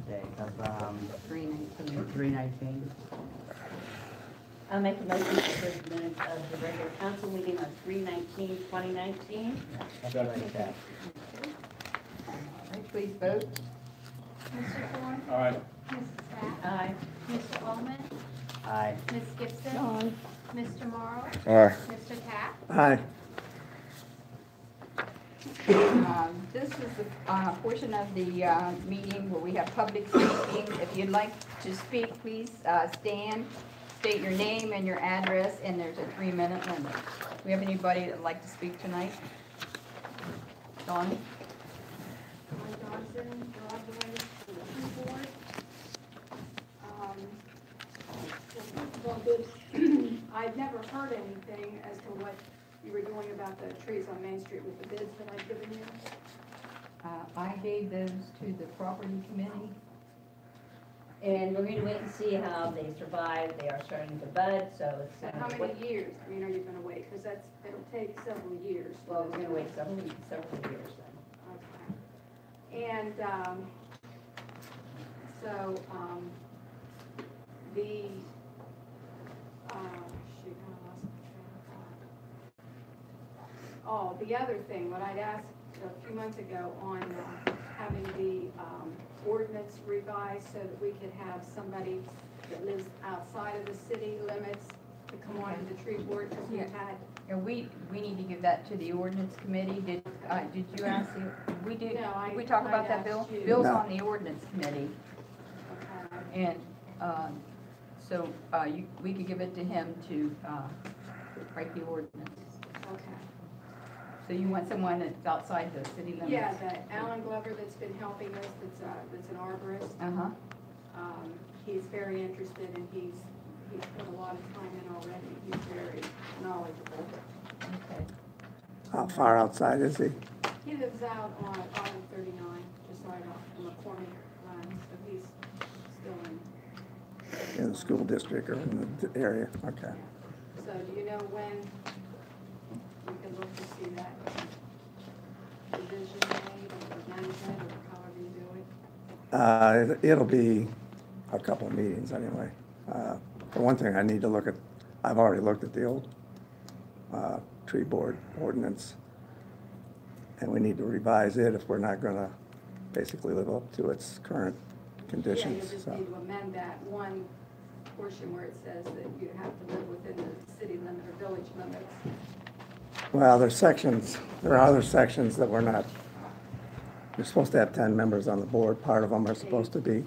today? Of 319. 3/19. I'll make a motion to approve the minutes of the regular council meeting of 3/19/2019. I'll go like that. All right, please vote. Mr. Thorne? Aye. Mrs. Bath? Aye. Mr. Ullman? Aye. Ms. Gibson? Mr. Morrow? Aye. Mr. Taft? Aye. This is the portion of the meeting where we have public speaking. If you'd like to speak, please stand, state your name and your address, and there's a 3-minute limit. Do we have anybody that'd like to speak tonight? Donnie? John Johnson, Broadway, for the tree board. Well, first of all, I've never heard anything as to what you were doing about the trees on Main Street with the bids that I've given you. I gave those to the property committee. And we're gonna wait and see how they survive. They are starting to bud, so it's. So how many years, I mean, are you gonna wait? Because it'll take several years. Well, we're gonna wait several years then. Okay. And, so, the, shoot, I lost my train of thought. Oh, the other thing, what I'd asked a few months ago on having the ordinance revised so that we could have somebody that lives outside of the city limits to come on to the tree board, because we've had. And we need to give that to the ordinance committee. Did you ask the, No, did we talk about I that, Bill? asked you. Bill's No. on the ordinance committee, Okay. and, so, we could give it to him to, write the ordinance. Okay. So you want someone that's outside the city limits? Yeah, that Alan Glover that's been helping us, that's an arborist, Uh-huh. he's very interested and he's put a lot of time in already. He's very knowledgeable. Okay. How far outside is he? He lives out on Island 39, just right off from McCormick line, so he's still In the school district or in the area? Okay. So do you know when we can look to see that division made or management or however you do it? It'll be a couple of meetings anyway. For one thing, I need to look at, I've already looked at the old tree board ordinance, and we need to revise it if we're not gonna basically live up to its current Yeah, conditions. you just So, need to amend that one portion where it says that you have to live within the city limit or village limits. well, there are other sections that we're not, you're supposed to have 10 members on the board. Part of them are supposed to be,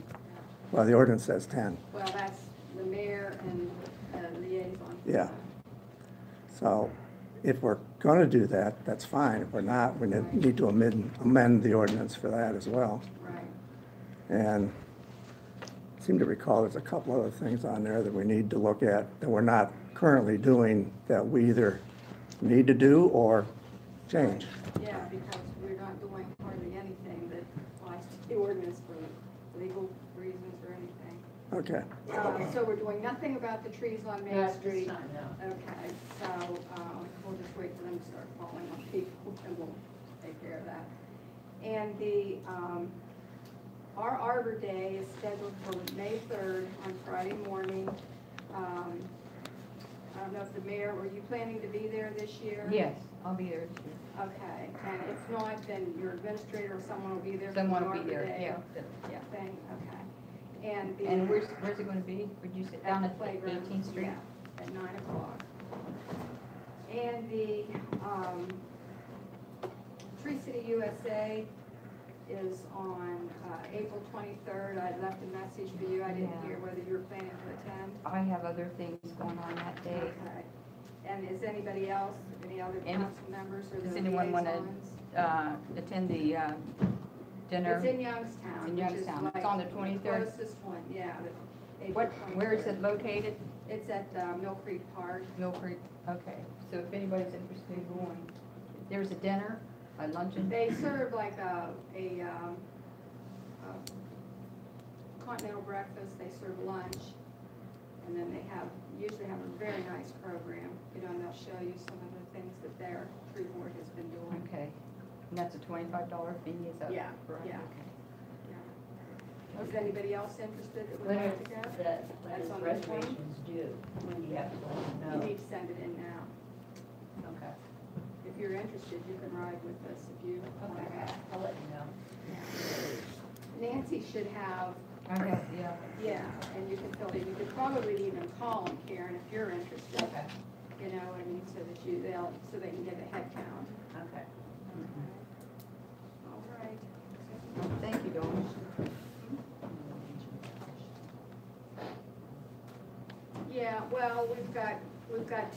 well, the ordinance says 10. Well, that's the mayor and liaison. Yeah. So if we're going to do that, that's fine. If we're not, we need to amend the ordinance for that as well. Right. And I seem to recall there's a couple other things on there that we need to look at that we're not currently doing that we either need to do or change. Yeah, because we're not doing hardly anything that applies to the ordinance for legal reasons or anything. Okay. So we're doing nothing about the trees on Main Not this Street. time, no. Okay, so we'll just wait for them to start falling on people and we'll take care of that. And the, our Arbor Day is scheduled for May 3rd on Friday morning. I don't know if the mayor, were you planning to be there this year? Yes, I'll be there this year. Okay, and if not, then your administrator or someone will be there for the Someone will be Arbor there, Day yeah. thing, okay. And the. And where's it gonna be? Would you sit down at the playground, 18th Street? yeah, at 9 o'clock. And the, Tree City USA is on, April 23rd. I left a message for you. I didn't Yeah. hear whether you were planning to attend. I have other things going on that day. Okay. And is anybody else, any other And council members or does the anyone wanna, liaisons? attend the, dinner? It's in Youngstown. in which is Youngstown. It's like on the 23rd? Closest one, yeah. the April Where is 23rd. it located? It's at Mill Creek Park. Mill Creek, okay. So if anybody's interested in going, there's a dinner, a luncheon? They serve like a continental breakfast, they serve lunch, and then they usually have a very nice program, you know, and they'll show you some of the things that their tree board has been doing. Okay. And that's a $25 fee, is that Yeah, correct? yeah. Okay. Yeah. Is anybody else interested that would When like is to go? when That's is on the reservations due? When do you have to let them You know? need to send it in now. Okay, If you're interested, you can ride with us if you want to okay, go. I'll let you know. Nancy should have, Okay, yeah. yeah, and you can fill it, you could probably even call them, Karen, if you're interested. Okay, You know, I mean, so that so they can get a head count. okay. All right. Thank you, Dawn. Yeah, well, we've got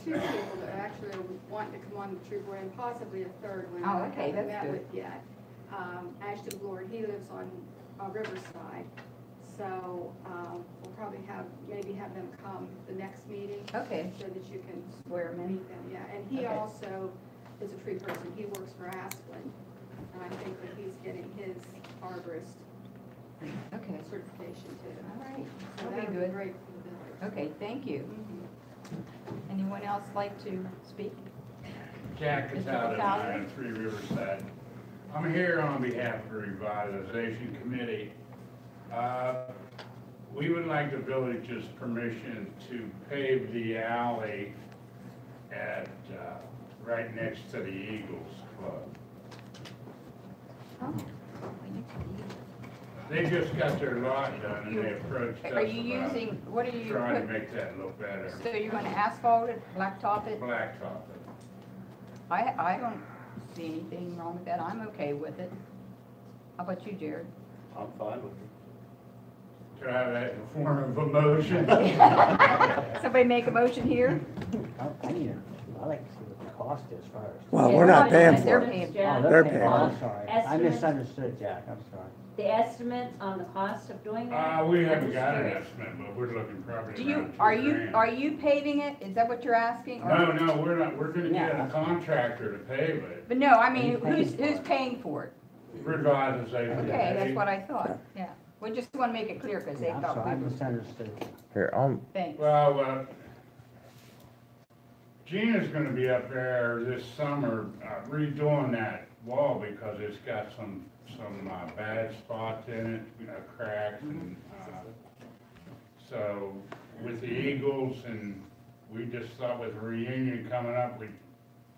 two people that actually are wanting to come on the tree board and possibly a third one. Oh, I okay, haven't that's met good. with yet. Ashton Lord, he lives on Riverside, so, we'll probably maybe have them come the next meeting Okay, so that you can swear 'em in. meet them, yeah. And he Okay. also is a tree person, he works for Asplin, and I think that he's getting his arborist Okay, certification too. all right, So that'll that'll be be good. great for the village. Okay, thank you. Mhm. Anyone else like to speak? Jack is Mr. out at Coumcilmeeting? 903 Riverside. I'm here on behalf of the Revitalization Committee. We would like the village's permission to pave the alley at, right next to the Eagles Club. Oh. They just got their lot done and they approached us Are you about using, what are you trying to put, make that look better. so you're gonna asphalt it, blacktop it? Blacktop it. I don't see anything wrong with that, I'm okay with it. How about you, Jared? I'm fine with it. Do I have that in the form of a motion? Somebody make a motion here? I like to see what the cost is first. Well, Yeah, we're not paying they're for it. paying. Jack, They're paying. Oh, I'm sorry. I Estimates? misunderstood, Jack, I'm sorry. The estimates on the cost of doing that? We haven't got an Curious. estimate, but we're looking probably Do you, around are $2,000. you paving it? Is that what you're asking? Or- No, we're not, we're gonna get Yeah. a contractor to pave it, But no, I mean, Who's paying who's for it? paying for it? revitalization. Okay, that's what I thought, yeah. We just wanna make it clear, cause they Yeah, I'm thought sorry, I we were, misunderstood. Here, thanks. Well, Gina's gonna be up there this summer redoing that wall because it's got some bad spots in it, cracks and, so with the Eagles and we just thought with the reunion coming up,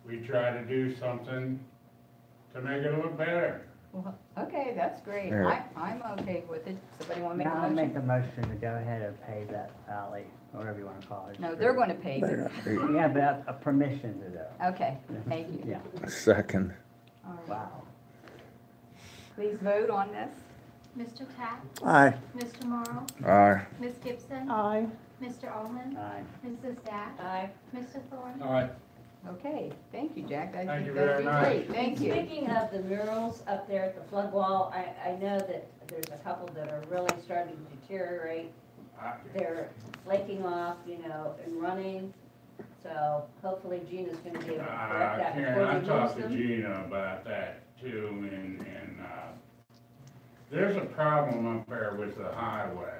we try to do something to make it look better. Well, okay, that's great. Yeah. I'm okay with it. Somebody wanna make Now a I make motion? a motion to go ahead and pave that alley, or whatever you wanna call it. No, they're gonna pay They're it. not- Yeah, but a permission to do. Okay, thank you. Yeah, second. All right. wow. Please vote on this. Mr. Tapp? Aye. Mr. Morrow? Aye. Ms. Gibson? Aye. Mr. Ullman? Aye. Mrs. Dash? Aye. Mr. Thorne? All right. Okay, thank you, Jack. I Thank think you that'd very be much. great. Thank you. Speaking of the murals up there at the flood wall, I know that there's a couple that are really starting to deteriorate. They're flaking off, and running. So hopefully Gina's gonna be able to correct that Karen, before I we lose talked to them. Gina about that too, and there's a problem up there with the highway.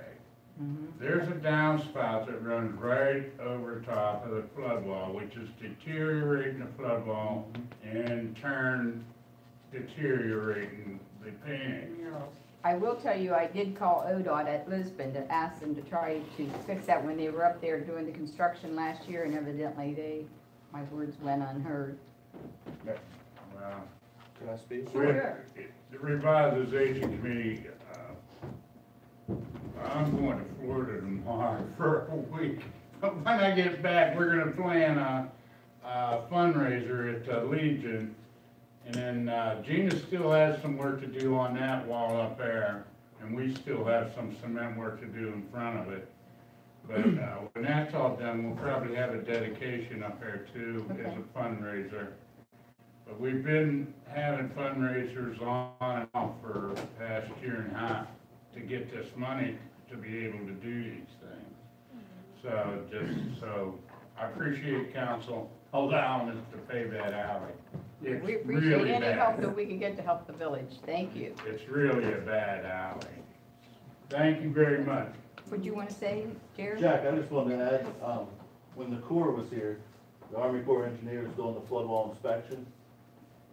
Mhm. There's a downspout that runs right over top of the flood wall, which is deteriorating the flood wall and in turn deteriorating the painting. Murals. I will tell you, I did call ODOT at Lisbon to ask them to try to fix that when they were up there doing the construction last year, and evidently my words went unheard. Well, Can I speak? Sure. the revitalization committee, I'm going to Florida tomorrow for a week. But when I get back, we're gonna plan a fundraiser at the Legion. And then Gina still has some work to do on that wall up there, and we still have some cement work to do in front of it. But when that's all done, we'll probably have a dedication up there too as Okay. a fundraiser. But we've been having fundraisers on and off for the past year and a half to get this money to be able to do these things. So I appreciate council allowing us to pave that alley. It's We appreciate really any help bad. that we can get to help the village. Thank you. It's really a bad alley. Thank you very much. Would you want to say, Jared? Jack, I just wanted to add, when the Corps was here, the Army Corps of Engineers doing the flood wall inspection,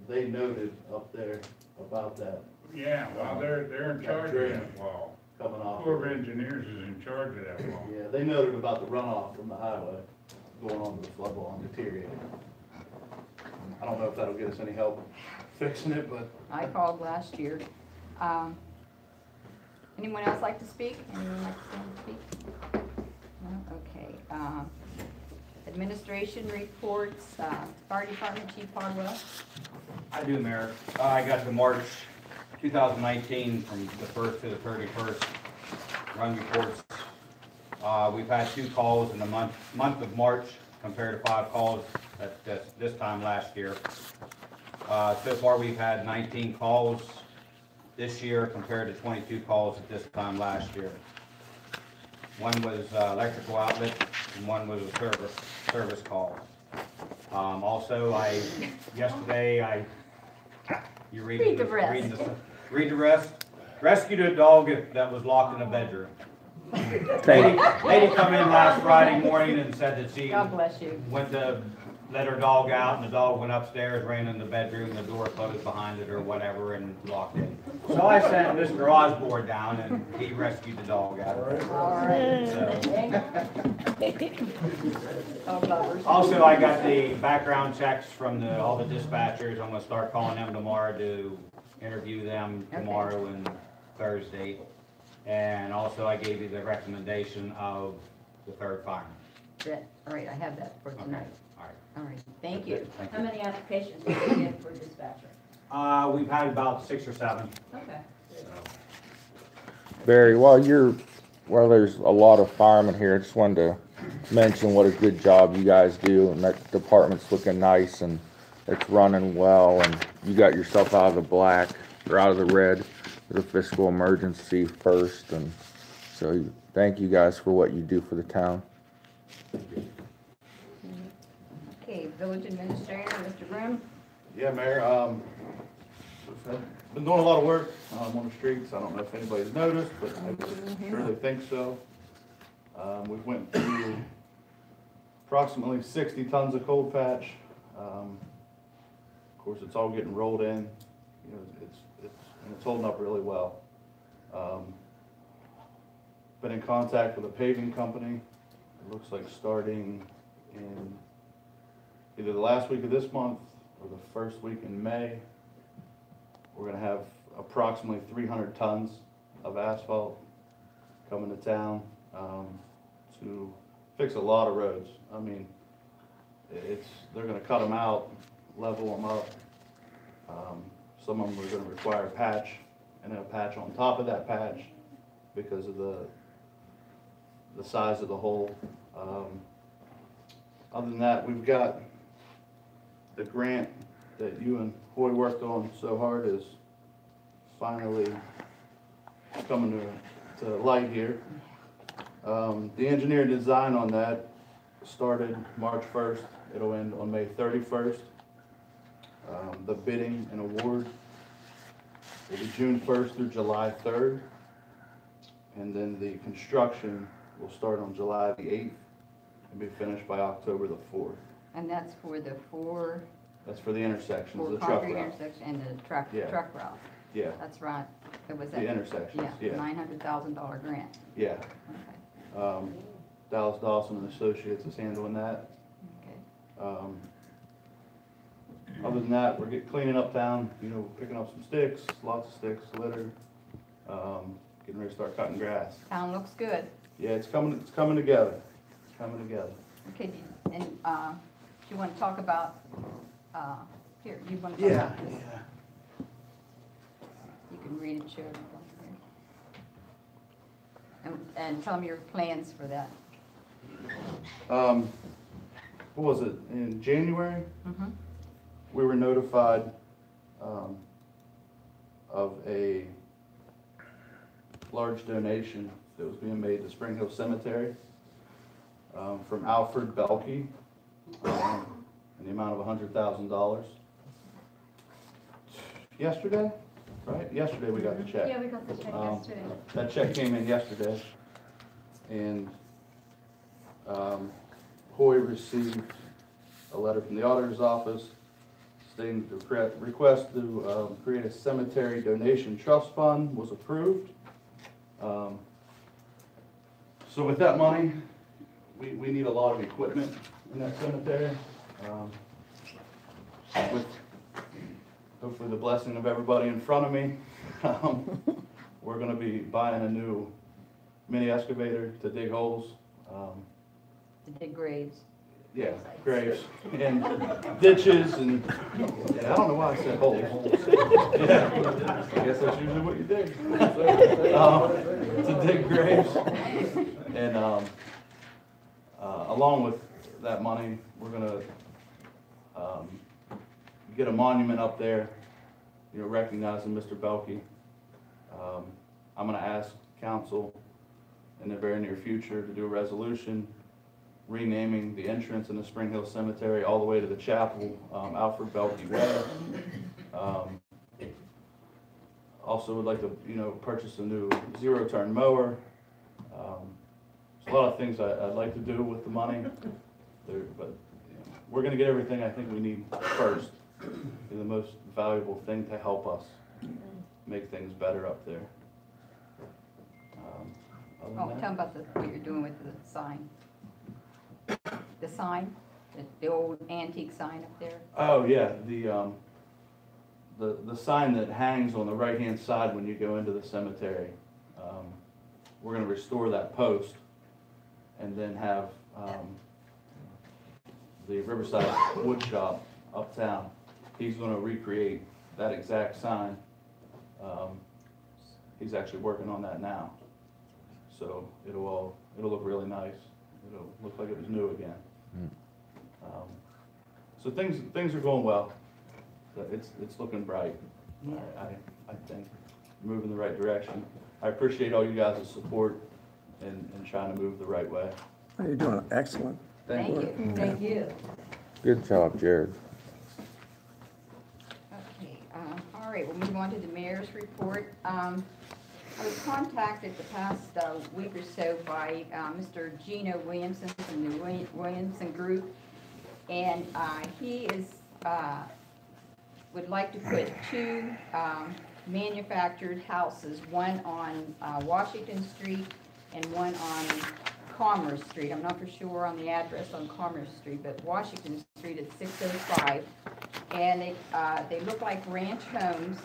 they noted up there about that Yeah, well, they're in charge of that wall. coming off. Corps of Engineers is in charge of that wall. Yeah, they noted about the runoff from the highway going onto the flood wall and deteriorating. I don't know if that'll get us any help fixing it, but I called last year. Anyone else like to speak? Anyone like to speak? No? Okay. Administration reports, Fire Department Chief Hardwell. I do, Mayor. I got the March 2019 from the 1st to the 31st run reports. We've had 2 calls in the month of March compared to 5 calls at this time last year. So far, we've had 19 calls this year compared to 22 calls at this time last year. One was electrical outlet and one was a service call. Also, yesterday, you Read the rest. Read the rest. Rescued a dog that was locked in a bedroom. Lady come in last Friday morning and said that she God bless you. went to let her dog out, and the dog went upstairs, ran in the bedroom, the door closed behind it or whatever, and locked in. So I sent Mr. Osborne down, and he rescued the dog out of it. All right. So, Oh, lovers. also, I got the background checks from all the dispatchers. I'm gonna start calling them tomorrow to interview them tomorrow and Thursday. And also, I gave you the recommendation of the 3rd fireman. All right, I have that for tonight. All right. All right, thank you. Thank How you. many applications did you get for dispatcher? We've had about 6 or 7. Okay. Good. Barry, while there's a lot of firemen here, I just wanted to mention what a good job you guys do, and that department's looking nice and it's running well, and you got yourself out of the black or out of the red for the fiscal emergency first, and so thank you guys for what you do for the town. Okay, village administrator, Mr. Grimm. yeah, Mayor, we've been doing a lot of work on the streets. I don't know if anybody's noticed, but I surely think so. We went through approximately 60 tons of cold patch. Of course, it's all getting rolled in. You know, it's holding up really well. Been in contact with a paving company. It looks like starting in either the last week of this month or the first week in May, we're gonna have approximately 300 tons of asphalt coming to town to fix a lot of roads. I mean, they're gonna cut them out, level them up. Some of them are gonna require a patch, and then a patch on top of that patch because of the size of the hole. Other than that, we've got the grant that you and Hoy worked on so hard is finally coming to light here. The engineer design on that started March 1st. It'll end on May 31st. The bidding and award will be June 1st through July 3rd. And then the construction will start on July the 8th and be finished by October the 4th. And that's for the four That's for the intersections, the truck concrete route. intersections and the truck Yeah. route. Yeah, That's right. It was the that, intersections, yeah, yeah, $900,000 grant. yeah. Okay, Dallas Dawson and Associates is handling that. okay. Other than that, we're cleaning up town, you know, picking up some sticks, lots of sticks, litter, getting ready to start cutting grass. Town looks good. Yeah, it's coming together, it's coming together. Okay, and, do you want to talk about, here, you want to talk about this? You can read it, Sheriff. And tell them your plans for that. What was it, in January? Mm-hmm. We were notified of a large donation that was being made to Spring Hill Cemetery from Alfred Belkey in the amount of $100,000. Yesterday, right? Yesterday we got the check. Yeah, we got the check yesterday. That check came in yesterday, and Hoy received a letter from the auditor's office stating the request to create a cemetery donation trust fund was approved. So with that money, we need a lot of equipment in that cemetery. With hopefully the blessing of everybody in front of me, we're gonna be buying a new mini excavator to dig holes. To dig graves. Yeah, graves and ditches and, yeah, I don't know why I said holes. Yeah, I guess that's usually what you dig. To dig graves. And along with that money, we're gonna get a monument up there, you know, recognizing Mr. Belkey. I'm gonna ask council in the very near future to do a resolution renaming the entrance in the Spring Hill Cemetery all the way to the chapel, Alfred Belkey Way. Also would like to, you know, purchase a new zero-turn mower. There's a lot of things I'd like to do with the money, but you know, we're gonna get everything I think we need first. Be the most valuable thing to help us make things better up there. Other Oh, than tell that- them about what you're doing with the sign. The sign, the old antique sign up there. Oh, yeah, the sign that hangs on the right-hand side when you go into the cemetery. We're gonna restore that post and then have, the Riverside Wood Shop uptown. He's gonna recreate that exact sign. He's actually working on that now. So it'll look really nice. It'll look like it was new again. So things are going well. It's looking bright. Yeah. I think moving the right direction. I appreciate all you guys' support and trying to move the right way. You're doing excellent. Thank you. Thank you. Good job, Jared. Okay, all right, we'll move on to the mayor's report. I was contacted the past week or so by Mr. Gino Williamson from the Williamson Group, and he would like to put two manufactured houses, one on Washington Street and one on Commerce Street. I'm not for sure on the address on Commerce Street, but Washington Street at 605. And they look like ranch homes,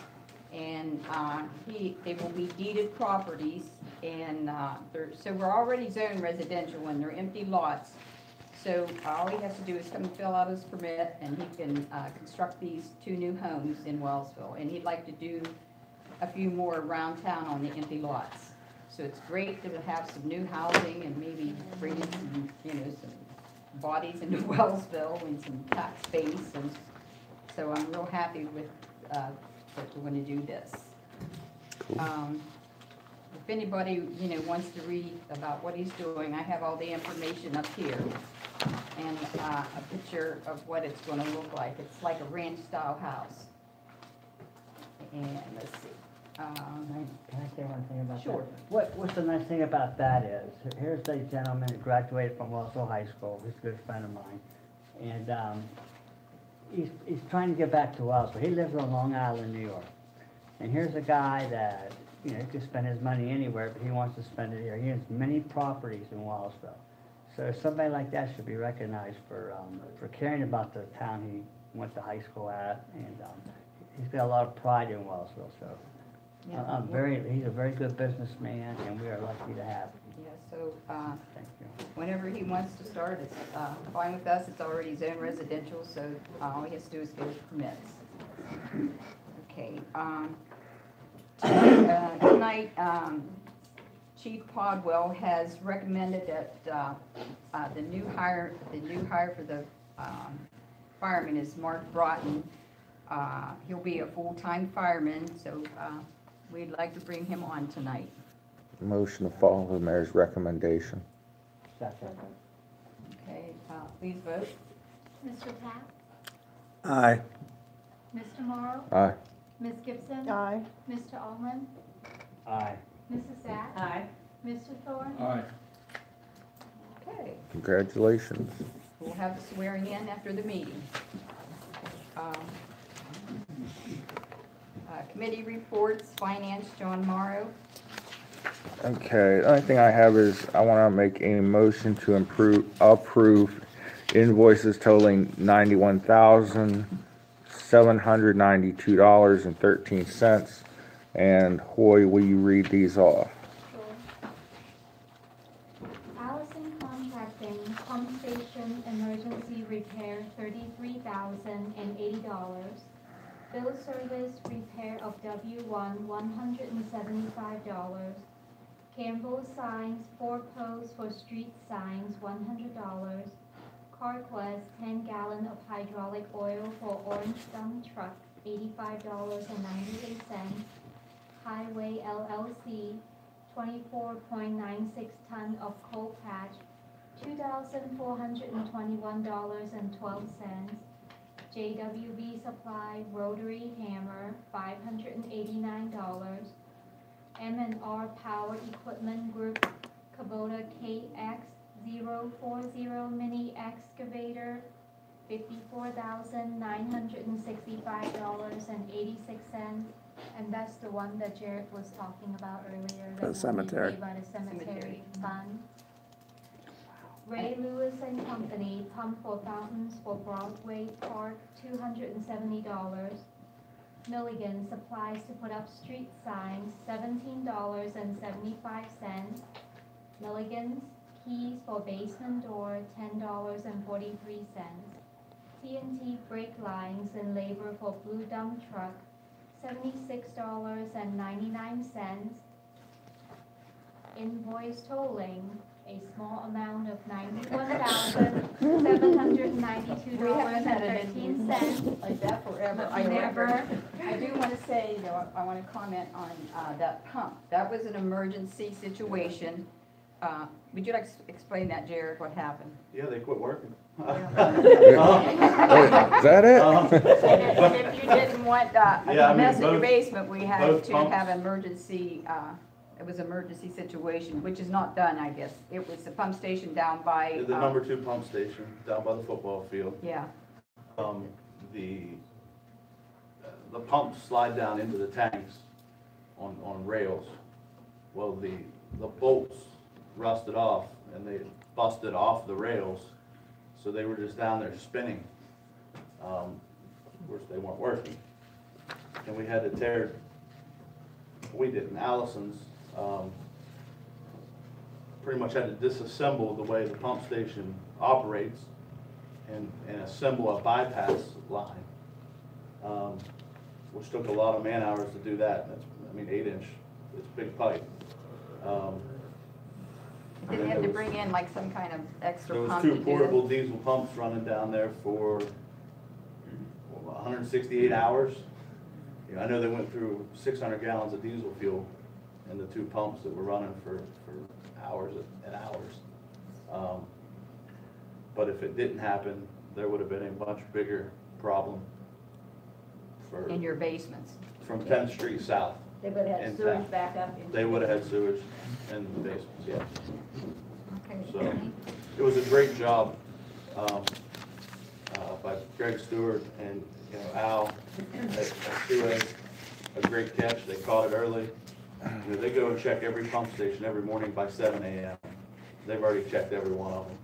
and they will be deeded properties, and so we're already zoned residential and they're empty lots. So all he has to do is come and fill out his permit, and he can construct these two new homes in Wellsville. And he'd like to do a few more around town on the empty lots. So it's great to have some new housing and maybe bring in some, you know, some bodies into Wellsville and some tax base. And so I'm real happy with that we're going to do this. If anybody, you know, wants to read about what he's doing, I have all the information up here and a picture of what it's going to look like. It's like a ranch-style house. And let's see. Can I say one thing about that? Sure. What's the nice thing about that is, here's a gentleman who graduated from Wellsville High School, he's a good friend of mine, and he's trying to get back to Wellsville. He lives on Long Island, New York. And here's a guy that, you know, he could spend his money anywhere, but he wants to spend it here. He has many properties in Wellsville. So somebody like that should be recognized for caring about the town he went to high school at, and he's got a lot of pride in Wellsville, so. Yeah. He's a very good businessman, and we are lucky to have him. Yeah, so Thank you. whenever he wants to start, it's fine with us. It's already zoned residential, so all he has to do is get his permits. Okay. Tonight, Chief Podwell has recommended that the new hire for the fireman is Mark Broughton. He'll be a full-time fireman, so we'd like to bring him on tonight. Motion to follow the mayor's recommendation. Second. Okay, please vote. Mr. Taft? Aye. Mr. Morrow? Aye. Ms. Gibson? Aye. Mr. Allman? Aye. Mrs. Sacks? Aye. Mr. Thorne? Aye. Okay, Congratulations. we'll have the swearing in after the meeting. Committee reports, Finance, John Morrow. Okay, the only thing I have is I want to make a motion to approve invoices totaling $91,792.13. And Hoy, will you read these off? Sure. Allison Contracting, pump station emergency repair, $33,080. Bill service repair of W1, $175. Campbell Signs, 4 posts for street signs, $100. CarQuest, 10 gallon of hydraulic oil for orange dump truck, $85.98. Highway LLC, 24.96 ton of coal patch, $2,421.12. JWB Supply rotary hammer, $589. M&R Power Equipment Group Kubota KX040 mini excavator, $54,965.86. And that's the one that Jared was talking about earlier. The cemetery. By the cemetery fund. Ray Lewis and Company, pump for fountains for Broadway Park, $270. Milligan supplies to put up street signs, $17.75. Milligan's keys for basement door, $10.43. TNT brake lines and labor for blue dump truck, $76.99. Invoice tolling, a small amount of $91,792.13. Like that forever. I do want to say, though, I want to comment on that pump. That was an emergency situation. Would you like to explain that, Jared, what happened? Yeah, they quit working. Is that it? And if you didn't want Yeah, I a mean, mess in your both- basement, we had both to pumps- have emergency, it was emergency situation, which is not done, I guess. It was the pump station down by. The number 2 pump station down by the football field. Yeah, The pumps slide down into the tanks on rails. Well, the bolts rusted off and they busted off the rails, so they were just down there spinning. Of course, they weren't working, and we had to tear. We didn't. Allison's pretty much had to disassemble the way the pump station operates and assemble a bypass line, which took a lot of man hours to do that. That's, 8-inch, it's a big pipe. did they have to bring in like some kind of extra There was pump 2 to do portable this? diesel pumps running down there for 168 hours. I know they went through 600 gallons of diesel fuel in the 2 pumps that were running for hours and hours. But if it didn't happen, there would have been a much bigger problem In your basements? from 10th Street South. They would have In had sewage town. back up. into They would have the- had sewage in the basements, yeah. Okay. So it was a great job by Greg Stewart and Al at Suez. A great catch. They caught it early. They go and check every pump station every morning by 7 a.m. They've already checked every one of them.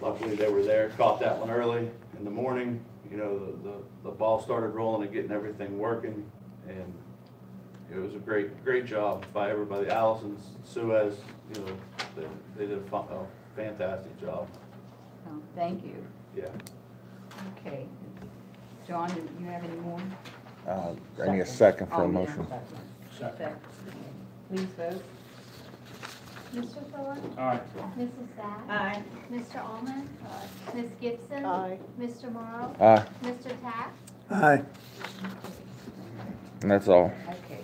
Luckily, they were there, caught that one early in the morning. The ball started rolling and getting everything working, and it was a great job by everybody. Allison's, Suez, they did a fantastic job. Oh, thank you. Yeah. Okay. John, do you have any more? I need a second for Oh, a yeah. motion. Second. Please vote. Mr. Thorne? Aye. Mrs. Sack? Aye. Mr. Allman? Ms. Gibson? Mr. Morrow? Aye, Mr. Taft? Aye. and that's all. Okay,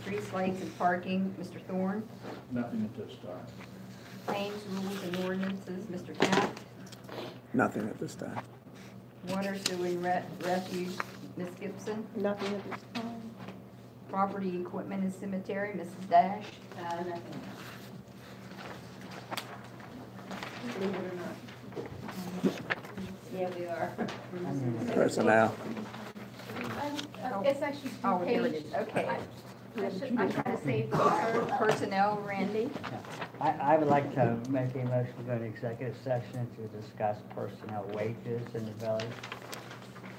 streets, lights, and parking, Mr. Thorne. Nothing at this time. Claims, rules, and ordinances, Mr. Taft. Nothing at this time. Water, sewer, and refuge, Ms. Gibson. Nothing at this time. Property, equipment, and cemetery, Mrs. Dash. Nothing. Believe it or not. Yeah, we are. Personnel. It's actually Oh, here it page. is, okay. I'm trying to save personnel, Randy. I would like to make a motion to go into executive session to discuss personnel wages in the village.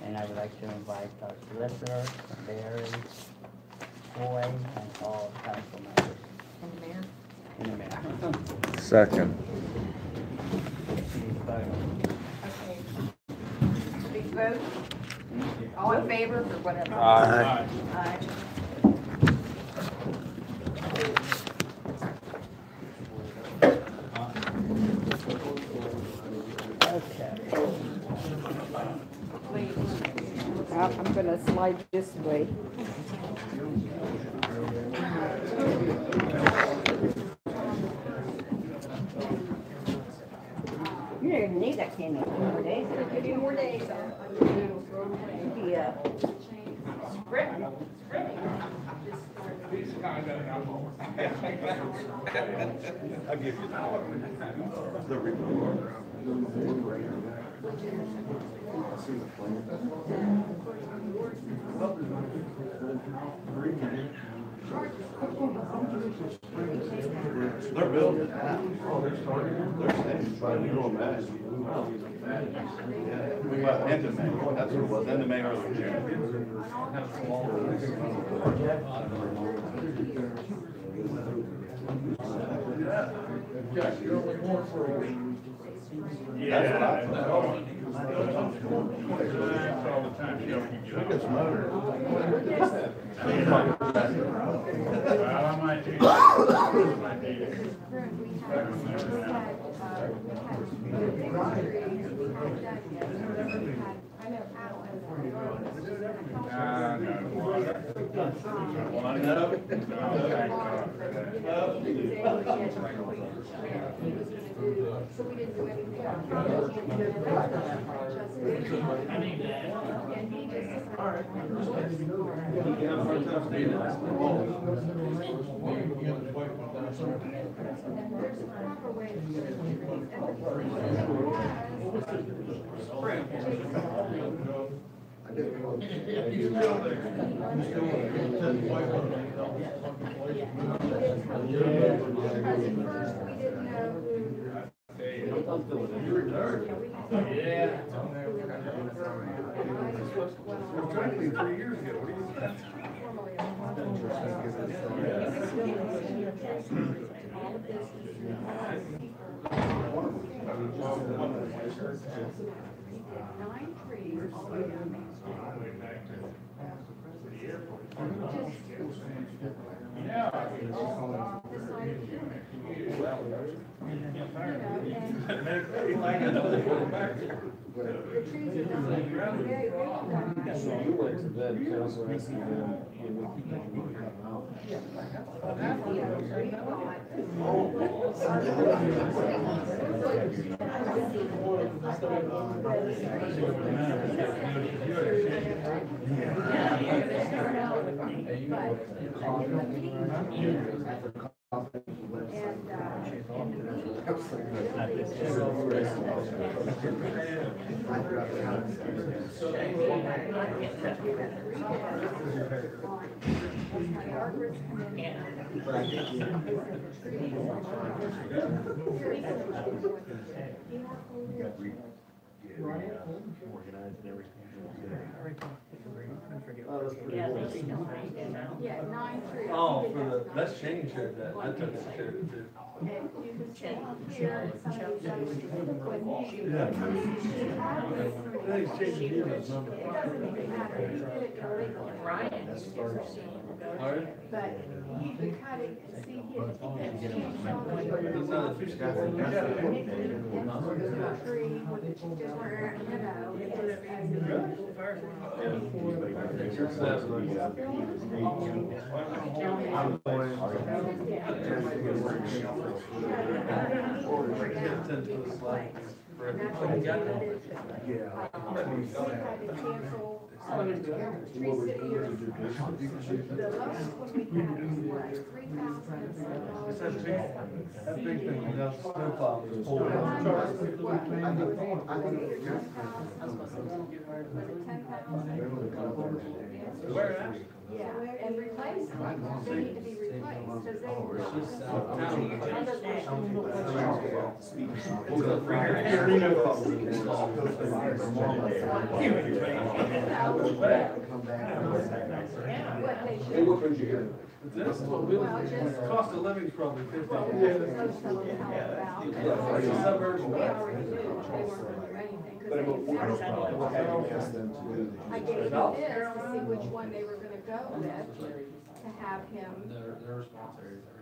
And I would like to invite our solicitor, Barry, Boy, and all council members. And the mayor. And the mayor. Second. Please vote. Okay. Please vote. All in favor or whatever? Aye. Aye. Okay. I'm gonna slide this way. You don't even need that candy, a few more days. A few more days. Yeah. I'll give you the report. They're building. Oh, they're starting. They're saying, trying to grow a mess. Well, end of May, that's what it was, end of May, early June. That's what I thought. Well, I might be. So we didn't do anything. Yeah, 9-3. Oh, for the, that's changed here, that, I took it to. And you can see here, some of these others, when she. Yeah. They changed the units number. It doesn't even matter, you did it illegally. Alright. But you can cut it and see his, That's not a it's two step. tree with just where, you know, That big thing, that snowplow was pulled out. Where at? Yeah, and replace them, they need to be replaced, because they were. What they should. Well, just. Cost of living's probably Well, we were supposed to tell them how about. We already knew they weren't gonna do anything, because I gave them this to see which one they were gonna go with, to have him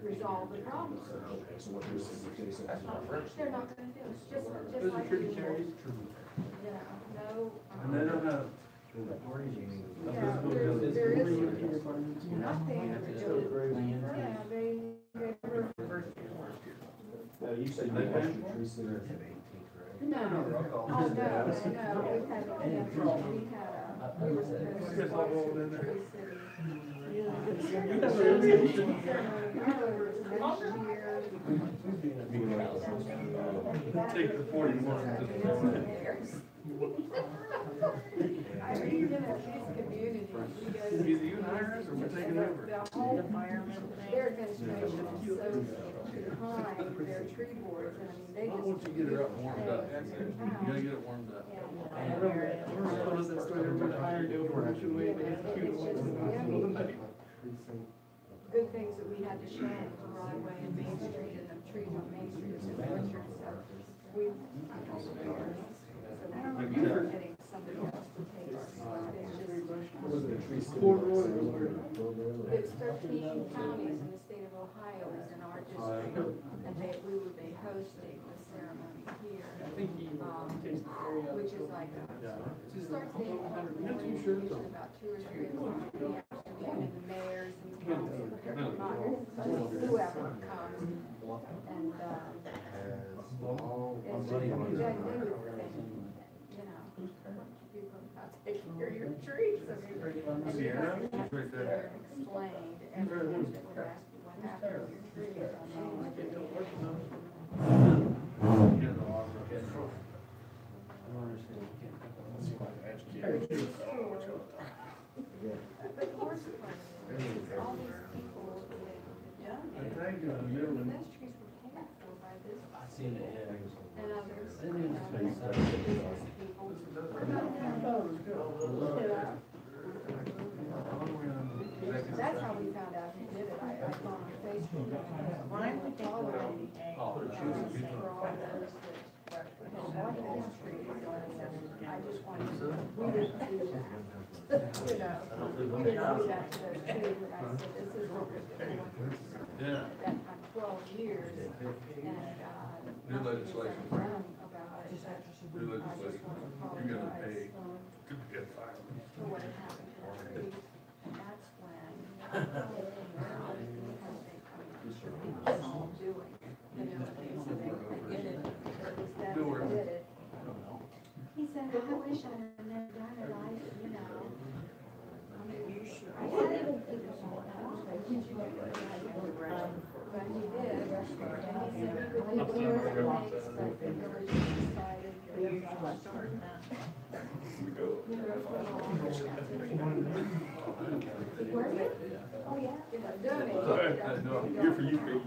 resolve the problem. They're not gonna do it, just like you. You know, no. And they don't have. Yeah, there is nothing. Yeah, they were. You said they had. No, oh, no, we've had, we were supposed to watch the Tree City. Take the 41. I mean, you know, these communities, because. Either you hire us or we're taking over. The whole, their administration is so behind their tree boards, and I mean, they just. Once you get it up and warmed up, you gotta get it warmed up. Good things that we had to show on Broadway and Main Street and the trees on Main Street and the orchard stuff. We, I don't know, getting somebody else to take our spot. It's just. There's 13 counties in the state of Ohio is in our district, and we would be hosting the ceremony here. Which is like, starts the orientation about 2 or 3 o'clock in the afternoon, and the mayors and council, whoever comes, and, they would think, you know, people about taking care of your trees, I mean, and you have to sit there and explain to everyone that would ask you what happened to your trees on Main Street. But horse farming, all these people that donated, those trees were paid for by this and others, business people. That's how we found out who did it. I saw on Facebook, and I followed him for all those that had bought those trees, and I just wanted to, we didn't do that. You know, we didn't do that to those trees, and I said, this is what we're doing. Yeah. That I'm 12 years, and, New legislation. about it. New legislation. You gotta pay to get fined. For what had happened to the trees, and that's when, because they, it's all doing, you know, they said they did it, it was them that did it. He said, I wish I had never done it, you know. I mean, you should. I didn't think about that, but he did, and he said he would do it for things, but the village decided to start that. Were you? Oh, yeah. Donate. Here for you, baby.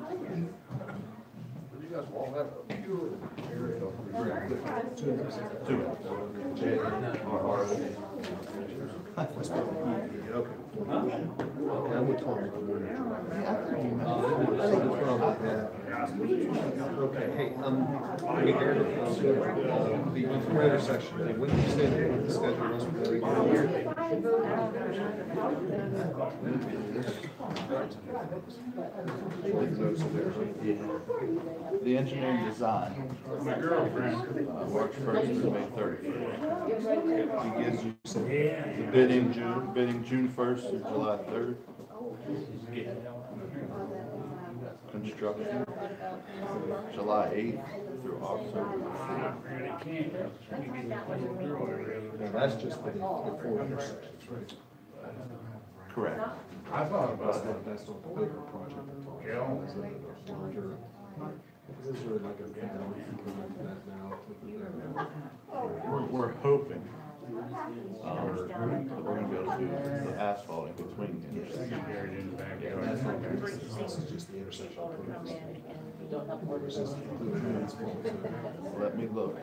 You guys all have a pure area. I'm with Tom. Okay, hey, hey, Aaron, the informator section, when you say that the schedule was for the year? The engineering design, My girlfriend. March 1st through May 30th. He gives you the bidding June 1st through July 3rd. Construction, July 8th through October. Now, that's just the 4 intersections, right? Correct. I thought about it. That's not the bigger project we're talking about, is it a larger? This is really like a, that now. We're hoping But we're gonna be able to do the asphalt in between. Yeah, that's not very, this is just the intersection. Let me look.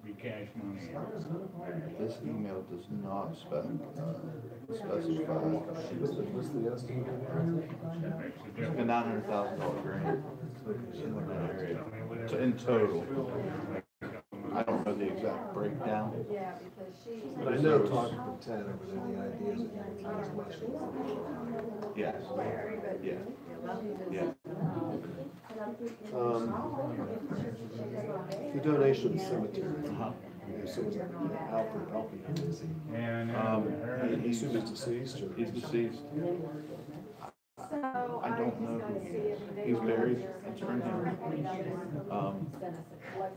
Be cash money. This email does not specify. What's the estimate? It's like a $900,000 grant in that area. So in total, I don't know the exact breakdown. But I know talking from Ted, are there any ideas that you can as much? Yes. Yeah. Yeah. The donation to the cemetery. Uh-huh. So is it Alfred, is he? And, He assumed he's deceased or? He's deceased. I don't know. He's buried in Spring Hill.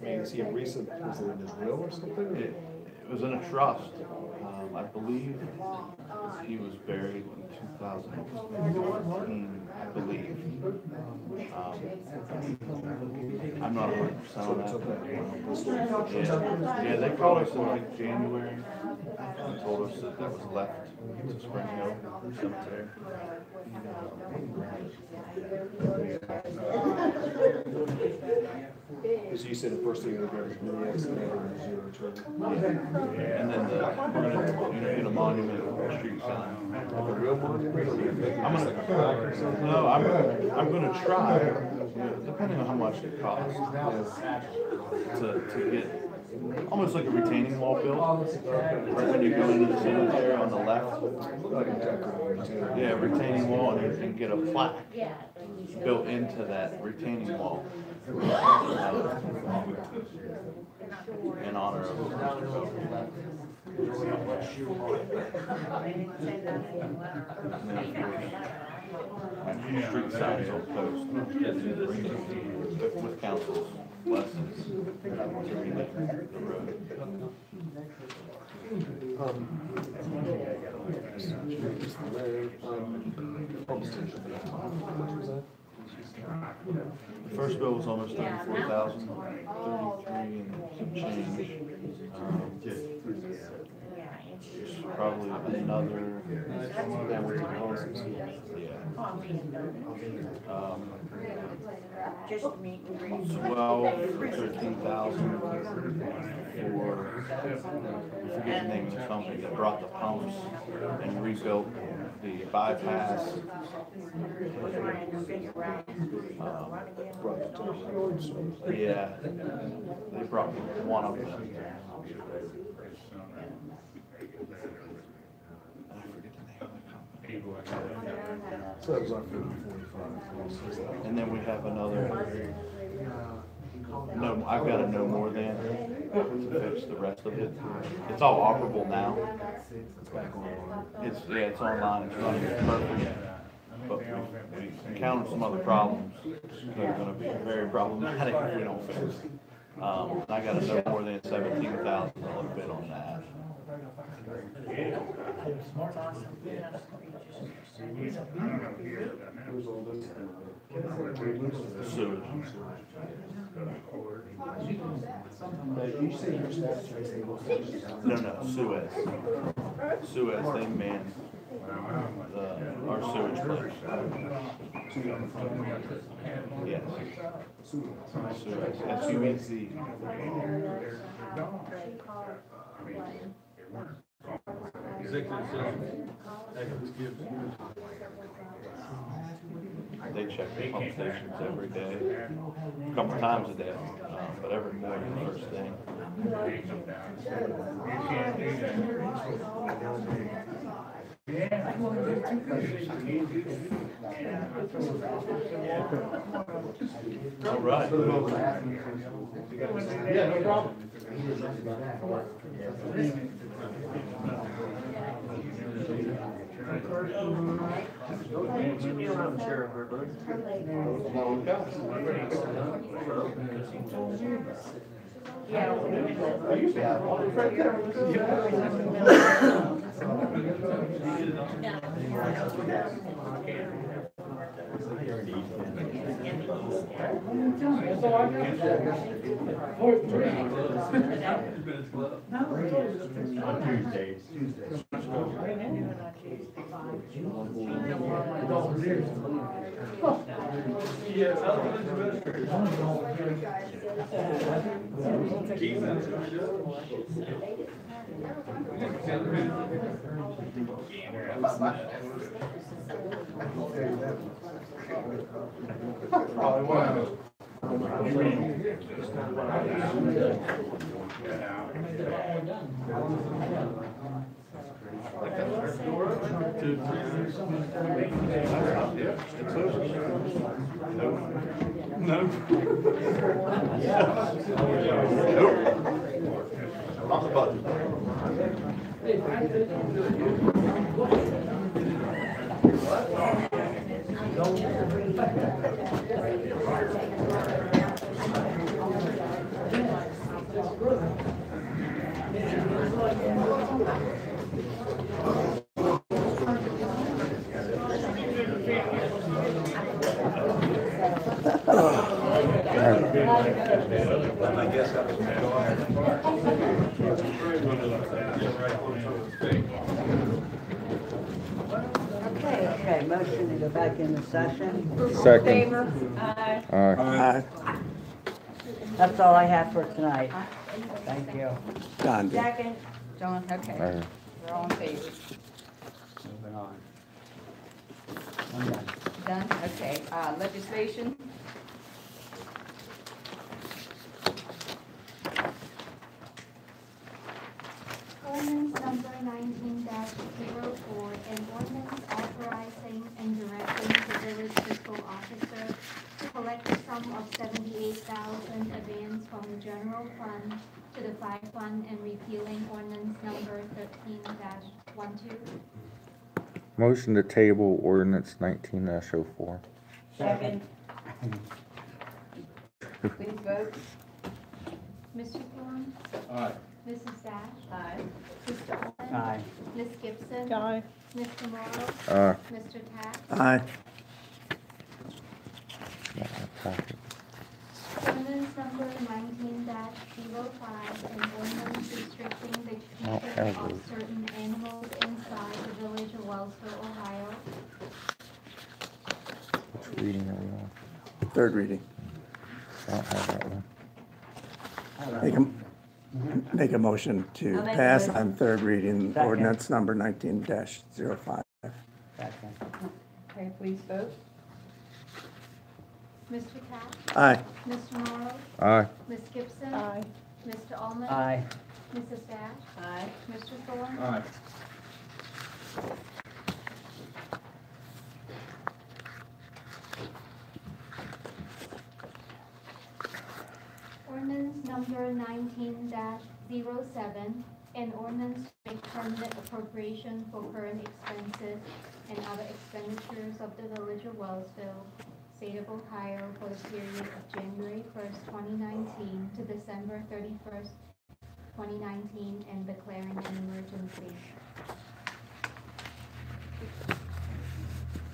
Is he a recent, was it in his will or something? It was in a trust. I believe he was buried in 2014, I believe. I'm not 100% on that. Yeah, they called us in like January and told us that was left to Spring Hill Cemetery. So you said the first thing you're going to do is your attorney? And then we're gonna get a monument or a street sign. Like a real monument? I'm gonna try, depending on how much it costs, to get almost like a retaining wall built. Right when you go into the cemetery on the left. Like a decorative. Yeah, retaining wall and get a plaque built into that retaining wall. In honor of Mr. Bell. Street signs will post with council's blessings to relight the road. The first bill was almost 34,000, 33 and some change. Probably another, Just meet and greet. 13,000 for, I forget the name of the company that brought the pumps and rebuilt the bypass. Yeah, they brought one of them. I forget the name of the company. So that was our 45. And then we have another, no, I've got a no more than to fix the rest of it. It's all operable now. It's, yeah, it's online, it's running, it's perfect. But we encountered some other problems that are gonna be very problematic if we don't fix it. And I got a no more than $17,000 bid on that. Sewage. No, Suez. Suez, they man our sewage plant. Yes. Suez, S-U-E-Z. They check the pump stations every day, a couple times a day, but every morning, first thing. All right. Yeah, no problem. Yeah. Okay, motion to go back into session. Second. Favor? Aye. Aye. That's all I have for tonight. Thank you. Don did. Second. John, okay, Aye. we're all in favor. Moving on. I'm done. Done, okay, legislation, Ordinance number 19-04, an ordinance authorizing and directing the village fiscal officer to collect a sum of $78,000 advance from the general fund to the fire fund and repealing ordinance number 13-12. Motion to table ordinance 19-04. Second. please vote. Mr. Thorne? Aye. Mrs. Dash? Aye. Mr. Allen? Aye. Ms. Gibson? Aye. Mr. Morrow? Aye. Mr. Taft? Aye. Ordinance number 19-05, an ordinance restricting the Oh, keeping ever. of certain animals inside the village of Wellsville, Ohio. Which reading are we on? Third reading. I don't have that one. Make a motion to I'll make a pass motion. on third reading Second. ordinance number 19-05. Second. Okay, please vote. Mr. Taft? Aye. Mr. Morrow? Aye. Ms. Gibson? Aye. Mr. Allman? Aye. Mrs. Dash? Aye. Mr. Thorne? Aye. Ordinance number 19-07, an ordinance to make permanent appropriation for current expenses and other expenditures of the village of Wellsville, state of Ohio, for the period of January 1st, 2019 to December 31st, 2019, and declaring an emergency.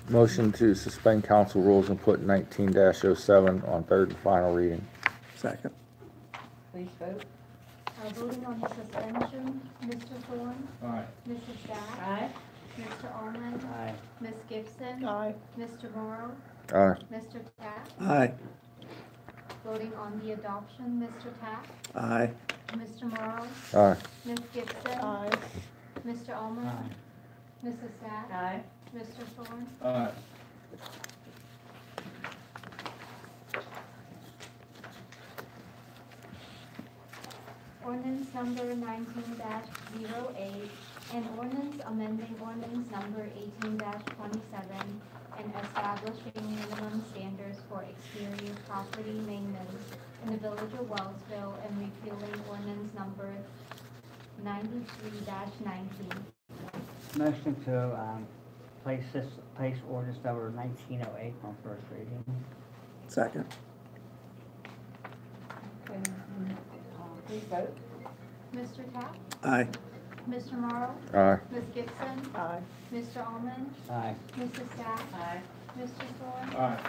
Motion to suspend council rules and put 19-07 on third and final reading. Second. Please vote. Voting on the suspension, Mr. Thorne? Aye. Mrs. Dash? Aye. Mr. Allman? Aye. Ms. Gibson? Aye. Mr. Morrow? Aye. Mr. Taft? Aye. Voting on the adoption, Mr. Taft? Aye. Mr. Morrow? Aye. Ms. Gibson? Aye. Mr. Allman? Aye. Mrs. Dash? Aye. Mr. Thorne? Aye. Ordinance number 19-08, an ordinance amending ordinance number 18-27 and establishing minimum standards for exterior property maintenance in the village of Wellsville and repealing ordinance number 93-19. Motion to place ordinance number 1908 on first reading. Second. Okay, please vote. Mr. Taft? Aye. Mr. Morrow? Aye. Ms. Gibson? Aye. Mr. Almond? Aye. Mrs. Staff? Aye. Mr. Thorne? Aye.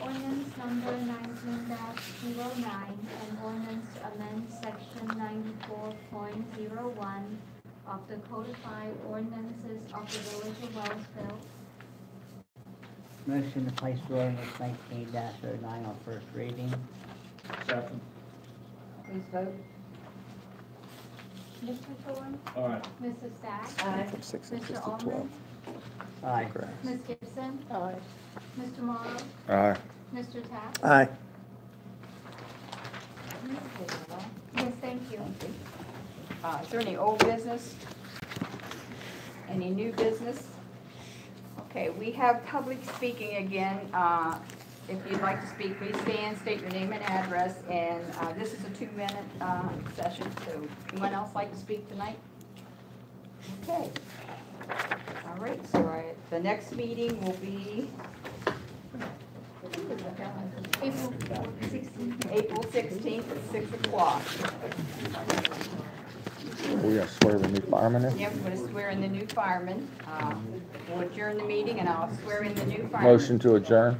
Ordinance number 19-09, an ordinance to amend section 94.01 of the codified ordinances of the village of Wellsville. Motion to place ordinance 19-09 on first reading. Second. Please vote. Mr. Thorne? Aye. Mrs. Staff? Aye. From 6 inches Mr. to 12 Almond? Aye. grass. Ms. Gibson? Aye. Mr. Morrow? Aye. Mr. Taft? Aye. Yes, thank you. Is there any old business? Any new business? Okay, we have public speaking again. If you'd like to speak, please stand, state your name and address, and this is a 2-minute session, so anyone else like to speak tonight? Okay. All right, so the next meeting will be April 16th at 6 o'clock. We gotta swear the new fireman in. Yep, we're going to swear in the new fireman. We'll adjourn the meeting and I'll swear in the new fireman. Motion to adjourn.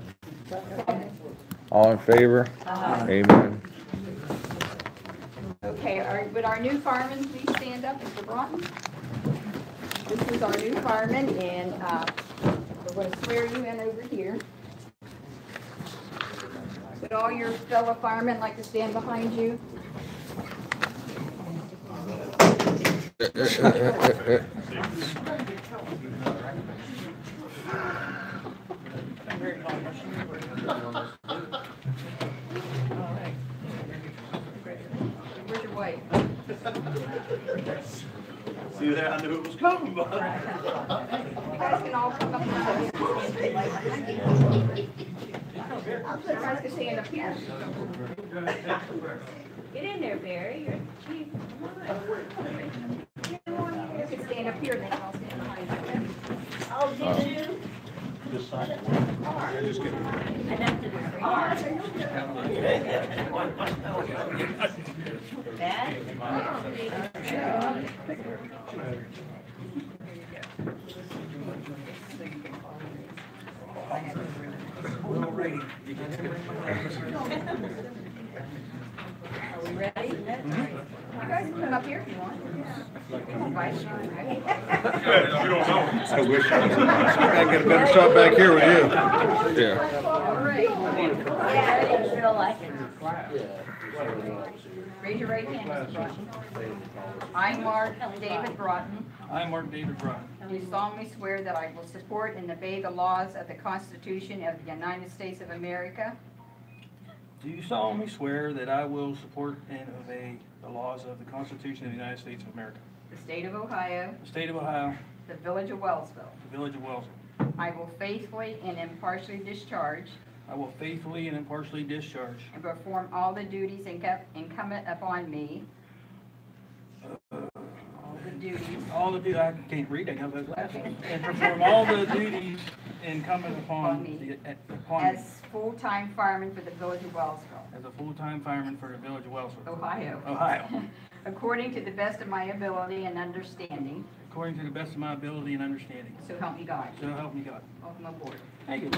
All in favor? Amen. Okay, would our new fireman please stand up, Mr. Broughton? This is our new fireman, and we're going to swear you in over here. Would all your fellow firemen like to stand behind you? Where's your wife? See there, I knew it was coming, bud. You guys can all come up here. You guys can stand up here. Get in there, Barry, you're chief. You can stand up here, then I'll stand behind you. Oh, did you? Just sign it. Dad? Are we ready? You guys can come up here if you want. Come on, Vice. I get a better shot back here with you. Yeah. All right. Yeah, I feel like it. Raise your right hand, Mr. Broughton. I, Mark David Broughton, I, Mark David Broughton, do solemnly swear that I will support and obey the laws of the Constitution of the United States of America, do solemnly swear that I will support and obey the laws of the Constitution of the United States of America, the state of Ohio, the state of Ohio, the village of Wellsville. the village of Wellsville. I will faithfully and impartially discharge I will faithfully and impartially discharge and perform all the duties incumbent upon me. all the duties, I can't read, I got those glasses, and perform all the duties incumbent upon me As full-time fireman for the village of Wellsville, as a full-time fireman for the village of Wellsville, Ohio. Ohio, According to the best of my ability and understanding, according to the best of my ability and understanding. so help me God. So help me God. Welcome aboard. Thank you.